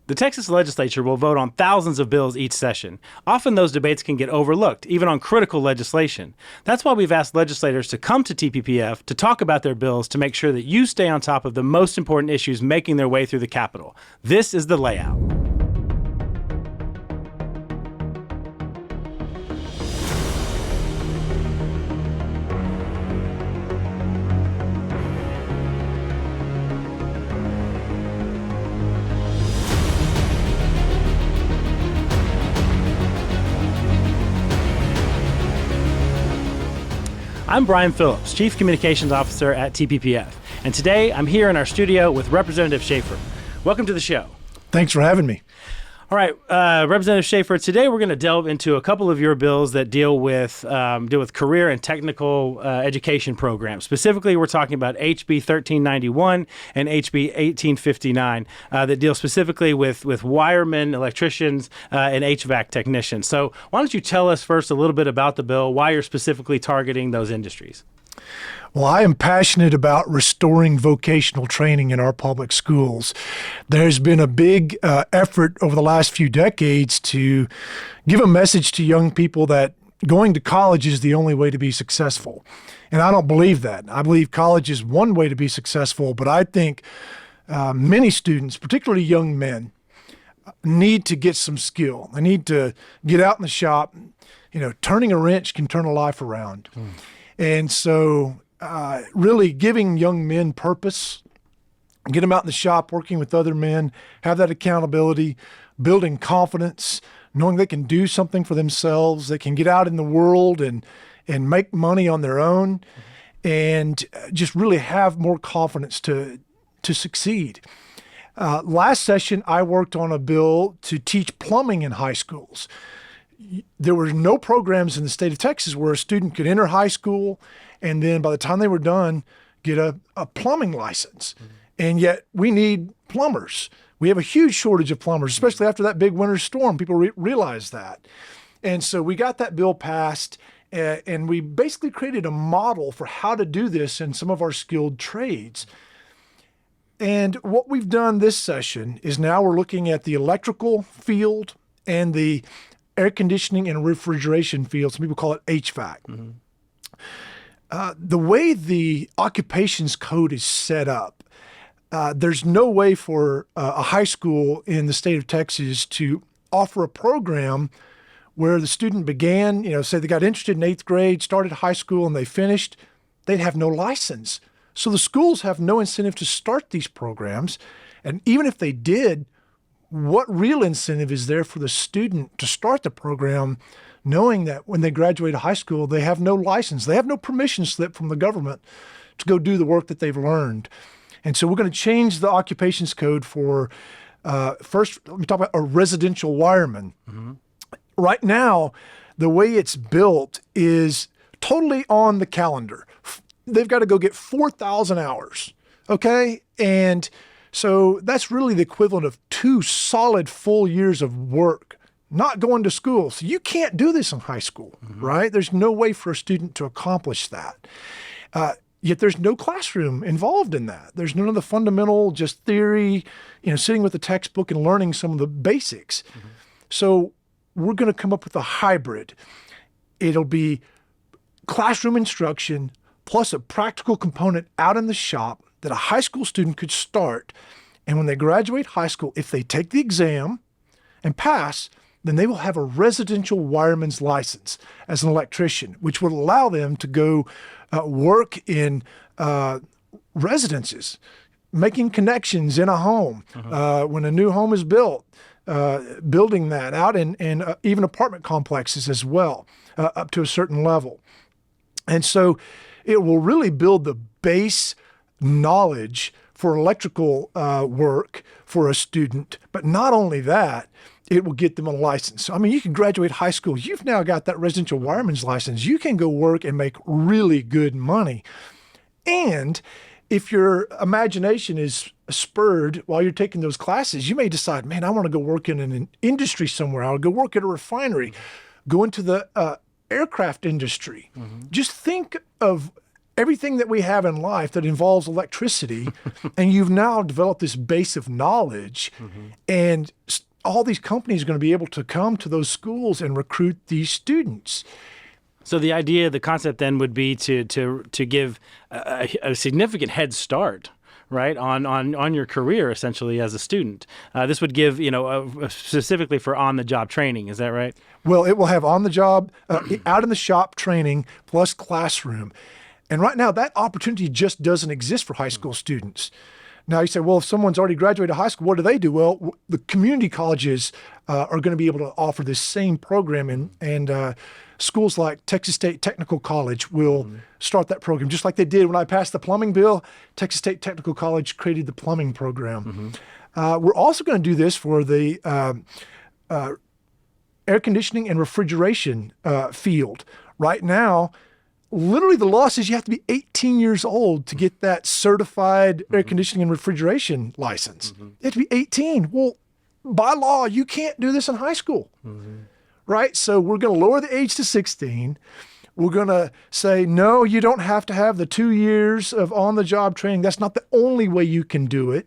The Texas legislature will vote on thousands of bills each session. Often those debates can get overlooked, even on critical legislation. That's why we've asked legislators to come to TPPF to talk about their bills to make sure that you stay on top of the most important issues making their way through the Capitol. This is the layout. I'm Brian Phillips, Chief Communications Officer at TPPF, and today I'm here in our studio with Representative Schaefer. Welcome to the show. Thanks for having me. All right, Representative Schaefer, today we're going to delve into a couple of your bills that deal with career and technical education programs. Specifically, we're talking about HB 1391 and HB 1859 that deal specifically with wiremen, electricians, and HVAC technicians. So why don't you tell us first a little bit about the bill, why you're specifically targeting those industries? Well, I am passionate about restoring vocational training in our public schools. There's been a big effort over the last few decades to give a message to young people that going to college is the only way to be successful. And I don't believe that. I believe college is one way to be successful, but I think many students, particularly young men, need to get some skill. They need to get out in the shop. You know, turning a wrench can turn a life around. And so really giving young men purpose, get them out in the shop, working with other men, have that accountability, building confidence, knowing they can do something for themselves, they can get out in the world and make money on their own, and just really have more confidence to succeed. Last session, I worked on a bill to teach plumbing in high schools. There were no programs in the state of Texas where a student could enter high school and then by the time they were done, get a plumbing license. And yet we need plumbers. We have a huge shortage of plumbers, especially after that big winter storm. People realized that. And so we got that bill passed, and we basically created a model for how to do this in some of our skilled trades. And what we've done this session is now we're looking at the electrical field and the air conditioning and refrigeration field. Some people call it HVAC. The way the occupations code is set up, there's no way for a high school in the state of Texas to offer a program where the student began, say they got interested in 8th grade, started high school, and they finished, they'd have no license. So the schools have no incentive to start these programs. And even if they did, what real incentive is there for the student to start the program knowing that when they graduate high school, they have no license, they have no permission slip from the government to go do the work that they've learned? And so we're going to change the occupations code for, first, let me talk about a residential wireman. Right now, the way it's built is totally on the calendar. They've got to go get 4,000 hours, okay? And so that's really the equivalent of 2 solid full years of work, not going to school. So you can't do this in high school, right? There's no way for a student to accomplish that. Yet there's no classroom involved in that. There's none of the fundamental, just theory, sitting with the textbook and learning some of the basics. So we're going to come up with a hybrid. It'll be classroom instruction plus a practical component out in the shop that a high school student could start. And when they graduate high school, if they take the exam and pass, then they will have a residential wireman's license as an electrician, which will allow them to go work in residences, making connections in a home. When a new home is built, building that out in even apartment complexes as well, up to a certain level. And so it will really build the base knowledge for electrical work for a student. But not only that, it will get them a license. I mean, you can graduate high school. You've now got that residential wireman's license. You can go work and make really good money. And if your imagination is spurred while you're taking those classes, you may decide, man, I want to go work in an industry somewhere. I'll go work at a refinery, go into the aircraft industry. Just think of everything that we have in life that involves electricity, and you've now developed this base of knowledge, and all these companies are going to be able to come to those schools and recruit these students. So the idea, the concept then would be to give a significant head start, right, on your career essentially as a student. This would give, specifically for on-the-job training. Is that right? Well, it will have on-the-job, out in the shop training plus classroom. And right now, that opportunity just doesn't exist for high school students. Now you say, well, if someone's already graduated high school, what do? Well, the community colleges are going to be able to offer this same program, and schools like Texas State Technical College will start that program, just like they did when I passed the plumbing bill. Texas State Technical College created the plumbing program. We're also going to do this for the air conditioning and refrigeration field. Right now, literally the law says you have to be 18 years old to get that certified air conditioning and refrigeration license. You have to be 18. Well, by law, you can't do this in high school, right? So we're going to lower the age to 16. We're going to say, no, you don't have to have the 2 years of on-the-job training. That's not the only way you can do it.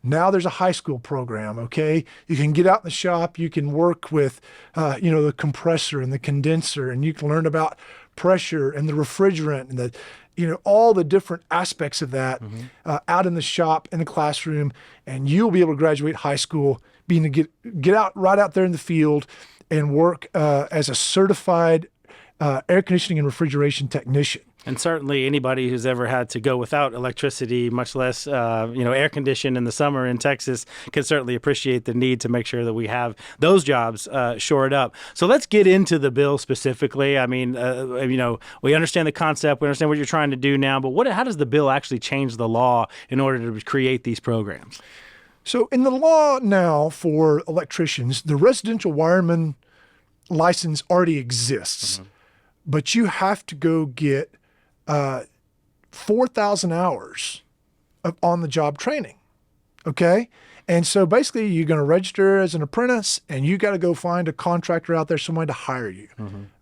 Now there's a high school program, okay? You can get out in the shop. You can work with, the compressor and the condenser, and you can learn about pressure and the refrigerant and all the different aspects of that out in the shop, in the classroom, and you'll be able to graduate high school, being to get out right out there in the field and work as a certified air conditioning and refrigeration technician. And certainly anybody who's ever had to go without electricity, much less, air conditioning in the summer in Texas, can certainly appreciate the need to make sure that we have those jobs shored up. So let's get into the bill specifically. I mean, we understand the concept, we understand what you're trying to do now, but how does the bill actually change the law in order to create these programs? So in the law now for electricians, the residential wireman license already exists, but you have to go get 4,000 hours of on-the-job training, okay? And so basically you're going to register as an apprentice, and you got to go find a contractor out there, someone to hire you,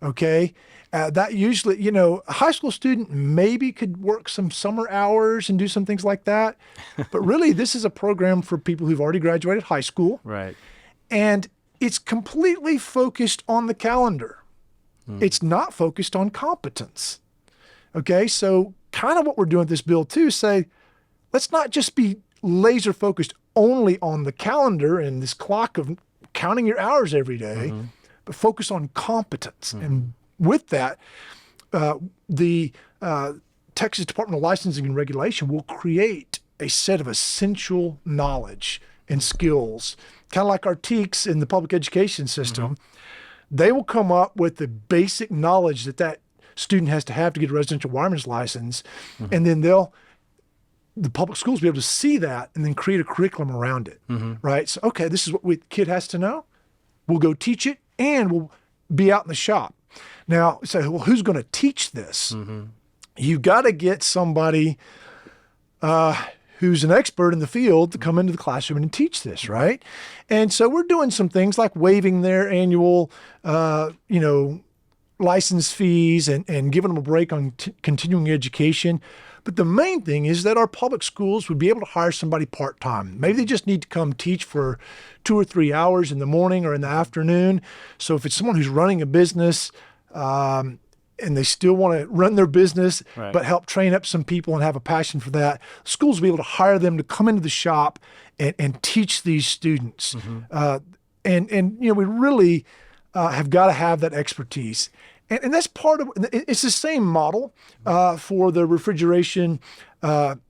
okay? That usually, a high school student maybe could work some summer hours and do some things like that, but really this is a program for people who've already graduated high school. Right. And it's completely focused on the calendar. It's not focused on competence. Okay, so kind of what we're doing with this bill too, say, let's not just be laser focused only on the calendar and this clock of counting your hours every day, but focus on competence. And with that, the Texas Department of Licensing and Regulation will create a set of essential knowledge and skills, kind of like our TEKS in the public education system. They will come up with the basic knowledge that student has to get a residential wireman's license, and then the public schools will be able to see that and then create a curriculum around it, right? So, okay, this is what the kid has to know. We'll go teach it, and we'll be out in the shop. Now, say, well, who's going to teach this? You've got to get somebody who's an expert in the field to come into the classroom and teach this, right? And so we're doing some things like waiving their annual, license fees and giving them a break on continuing education. But the main thing is that our public schools would be able to hire somebody part-time. Maybe they just need to come teach for 2 or 3 hours in the morning or in the afternoon. So if it's someone who's running a business and they still want to run their business, but help train up some people and have a passion for that, schools will be able to hire them to come into the shop and teach these students. We really have got to have that expertise. And that's part of, it's the same model for the refrigeration and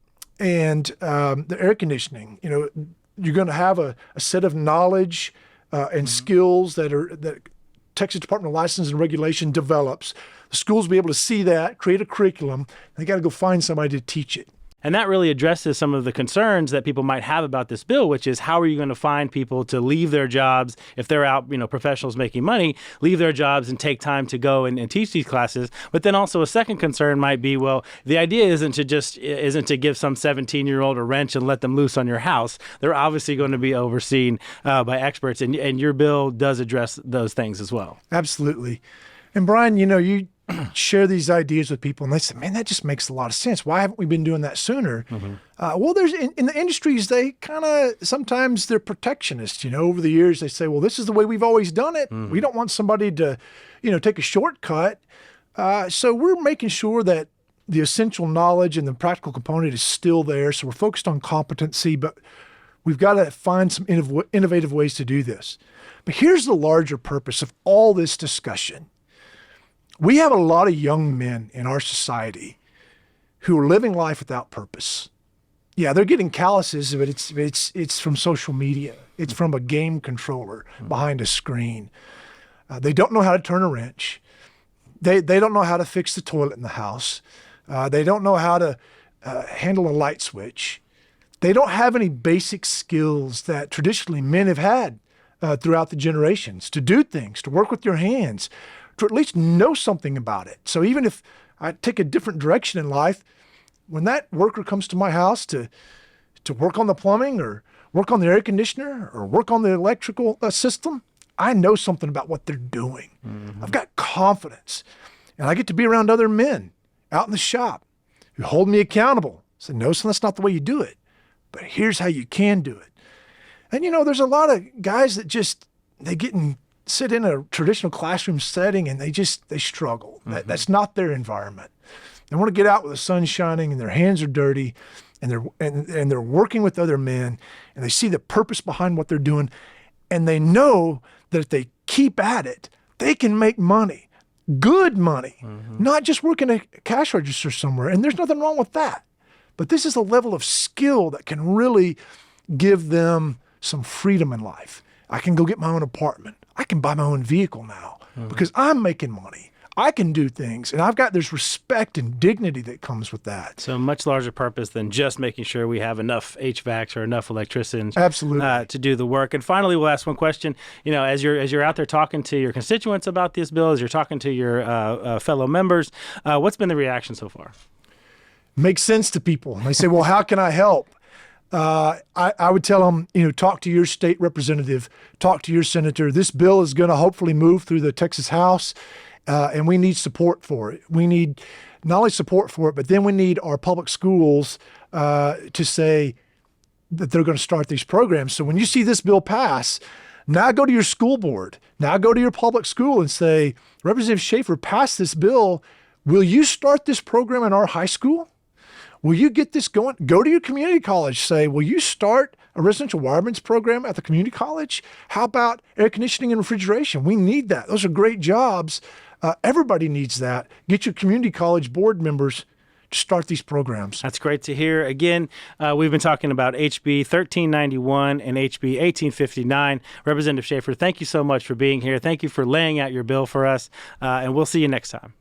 the air conditioning. You're going to have a set of knowledge and skills that Texas Department of Licensing and Regulation develops. The schools will be able to see that, create a curriculum, and they got to go find somebody to teach it. And that really addresses some of the concerns that people might have about this bill, which is how are you going to find people to leave their jobs if they're out, professionals making money, leave their jobs and take time to go and teach these classes. But then also a second concern might be, well, the idea isn't to give some 17-year-old a wrench and let them loose on your house. They're obviously going to be overseen by experts, and your bill does address those things as well. Absolutely. And Brian, share these ideas with people, and they say, man, that just makes a lot of sense. Why haven't we been doing that sooner? Well, there's in the industries, they kind of, sometimes they're protectionists. Over the years, they say, well, this is the way we've always done it. We don't want somebody to, take a shortcut. So we're making sure that the essential knowledge and the practical component is still there. So we're focused on competency, but we've got to find some innovative ways to do this. But here's the larger purpose of all this discussion. We have a lot of young men in our society who are living life without purpose. Yeah, they're getting calluses, but it's from social media. It's from a game controller behind a screen. They don't know how to turn a wrench. They don't know how to fix the toilet in the house. They don't know how to handle a light switch. They don't have any basic skills that traditionally men have had throughout the generations, to do things, to work with your hands, to at least know something about it. So even if I take a different direction in life, when that worker comes to my house to work on the plumbing or work on the air conditioner or work on the electrical system, I know something about what they're doing. I've got confidence. And I get to be around other men out in the shop who hold me accountable. Say, no, son, that's not the way you do it. But here's how you can do it. And, there's a lot of guys that sit in a traditional classroom setting and they struggle. That's not their environment. They want to get out with the sun shining and their hands are dirty and they're working with other men and they see the purpose behind what they're doing. And they know that if they keep at it, they can make money, good money, not just working a cash register somewhere. And there's nothing wrong with that. But this is a level of skill that can really give them some freedom in life. I can go get my own apartment. I can buy my own vehicle now because I'm making money. I can do things, and there's respect and dignity that comes with that. So much larger purpose than just making sure we have enough HVACs or enough electricians to do the work. And finally, we'll ask one question. As you're out there talking to your constituents about this bill, as you're talking to your fellow members, what's been the reaction so far? Makes sense to people. They say, well, how can I help? I would tell them, talk to your state representative, talk to your senator. This bill is going to hopefully move through the Texas House. And we need support for it. We need not only support for it, but then we need our public schools to say that they're going to start these programs. So when you see this bill pass, now go to your school board. Now go to your public school and say, Representative Schaefer passed this bill. Will you start this program in our high school? Will you get this going? Go to your community college. Say, will you start a residential wireman's program at the community college? How about air conditioning and refrigeration? We need that. Those are great jobs. Everybody needs that. Get your community college board members to start these programs. That's great to hear. Again, we've been talking about HB 1391 and HB 1859. Representative Schaefer, thank you so much for being here. Thank you for laying out your bill for us, and we'll see you next time.